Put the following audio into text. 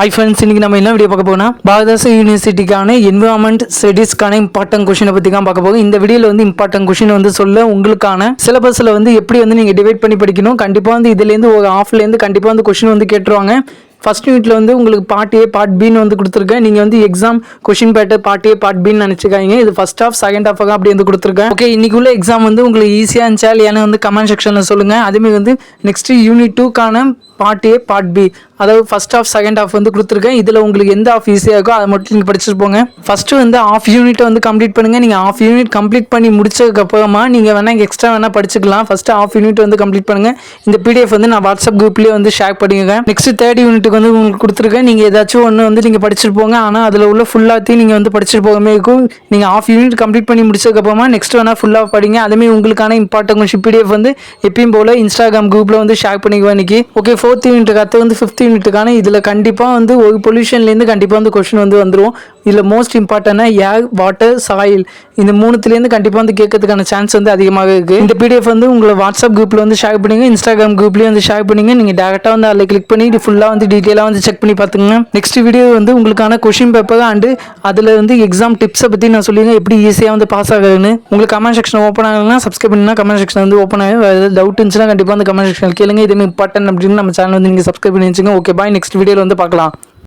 Hi friends, இன்னைக்கு நம்ம என்ன வீடியோ பார்க்க போனா பாரதாச யூனிவர்சிட்டிக்கான என்விரான்மெண்ட் ஸ்டடீஸ்க்கான இம்பார்ட்டன்ட் கொஸ்டினை பற்றி தான் பார்க்க போகும். இந்த வீடியோவில் வந்து இம்பார்ட்டன்ட் கொஸ்டின் வந்து சொல்ல உங்களுக்கான சிலபஸில் வந்து எப்படி வந்து நீங்கள் டிவைட் பண்ணி படிக்கணும். கண்டிப்பாக வந்து இதுலேருந்து ஒரு ஹாஃப்லேருந்து கண்டிப்பாக வந்து கொஸ்டின் வந்து கேட்டுருவாங்க. ஃபர்ஸ்ட் யூனிட்ல வந்து உங்களுக்கு பார்ட் ஏ பார்ட் பின்னு வந்து கொடுத்துருக்கேன். நீங்கள் வந்து exam question paper part A part பின்னு நினச்சிக்காங்க. இது ஃபர்ஸ்ட் ஹாஃப் செகண்ட் ஹாஃபாக அப்படி வந்து கொடுத்துருக்கேன். ஓகே, இன்னைக்கு உள்ள எக்ஸாம் வந்து உங்களுக்கு ஈஸியாக இருந்துச்சா இல்லையானு வந்து கமெண்ட் செக்ஷனில் சொல்லுங்கள். அதேமாதிரி வந்து நெக்ஸ்ட் யூனிட் 2க்கான பார்ட் ஏ பார்ட் பி, அதாவது ஃபர்ஸ்ட் ஹாஃப் செகண்ட் ஹாஃப் வந்து கொடுத்துருக்கேன். இதில் உங்களுக்கு எந்த ஹாஃப் ஈஸியாக இருக்கோ அதை மட்டும் நீங்கள் படிச்சுட்டு போங்க. ஃபஸ்ட்டு வந்து ஹாஃப் யூனிட்டை வந்து கம்ப்ளீட் பண்ணுங்கள். நீங்கள் ஹாஃப் யூனிட் கம்ப்ளீட் பண்ணி முடிச்சதுக்கப்புறமா நீங்கள் வேணால் எக்ஸ்ட்ரா வேணால் படிச்சுக்கலாம். ஃபஸ்ட்டு ஹாஃப் யூனிட் வந்து கம்ப்ளீட் பண்ணுங்கள். இந்த பிடிஎஃப் வந்து நான் வாட்ஸ்அப் குரூப்லேயே வந்து ஷேர் பண்ணிக்கிறேன். நெக்ஸ்ட் தேர்ட் யூனிட்டுக்கு வந்து உங்களுக்கு கொடுத்துருக்கேன். நீங்கள் ஏதாச்சும் ஒன்று வந்து நீங்கள் படிச்சுட்டு போங்க. ஆனால் அதில் உள்ள ஃபுல்லாத்தையும் நீங்கள் வந்து படிச்சுட்டு போகாமே இருக்கும். நீங்கள் ஹாஃப் யூனிட் கம்ப்ளீட் பண்ணி முடிச்சதுக்கப்புறமா நெக்ஸ்ட் வேணால் ஃபுல்லாக படிங்க. அதுமாதிரி உங்களுக்கான இம்பார்ட்டன்ட் கொஸ்டின் பிடிஎஃப் வந்து எப்பயும் போல் இன்ஸ்டாகிராம் குரூப்பில் வந்து ஷேர் பண்ணிக்குவேன் இன்னைக்கு. ஓகே, ஃபோர்த் யூனிட் அடுத்து வந்து ஃபிஃப்த் யூனிட்டுக்கான இதில் கண்டிப்பாக வந்து ஒரு பொல்யூஷன்லேருந்து கண்டிப்பாக வந்து கொஸ்டின் வந்து வந்துடும். இதில் மோஸ்ட் இம்பார்ட்டன்டாக ஏர், வாட்டர், சாயில் இந்த மூணுத்துலேருந்து கண்டிப்பாக வந்து கேட்கறதுக்கான சான்ஸ் வந்து அதிகமாக இருக்குது. இந்த பிடிஎஃப் வந்து உங்களை வாட்ஸ்அப் குரூப்பில் வந்து ஷேர் பண்ணுங்க, இன்ஸ்டாகிராம் குரூப்லேயும் வந்து ஷேர் பண்ணுங்க. நீங்கள் டேரெக்டாக வந்து அதில் கிளிக் பண்ணி ஃபுல்லாக வந்து டீட்டெயிலாக வந்து செக் பண்ணி பார்த்துங்க. நெக்ஸ்ட் வீடியோ வந்து உங்களுக்கான கொஸ்டின் பேப்பர் அண்டு அதில் வந்து எக்ஸாம் டிப்ஸை பற்றி நான் சொல்லிடுங்க, எப்படி ஈஸியாக வந்து பாஸ் ஆகுதுன்னு. உங்களுக்கு கமெண்ட் செக்ஷன் ஓப்பன் ஆகலைன்னா சப்ஸ்கிரைப் பண்ணினா கமெண்ட் செக்ஷன் வந்து ஓப்பன் ஆகும். ஏதாவது டவுட் இருந்துச்சுன்னா கண்டிப்பாக அந்த கமெண்ட் செக்ஷன் கேளுங்க. இதுமாதிரி இம்பார்ட்டன்ட் அப்படின்னு நம்ம சேனல் வந்து நீங்கள் சப்ஸ்கிரைப் பண்ணி வச்சுங்க. ஓகே, பாய். நெக்ஸ்ட் வீடியோவில் வந்து பார்க்கலாம்.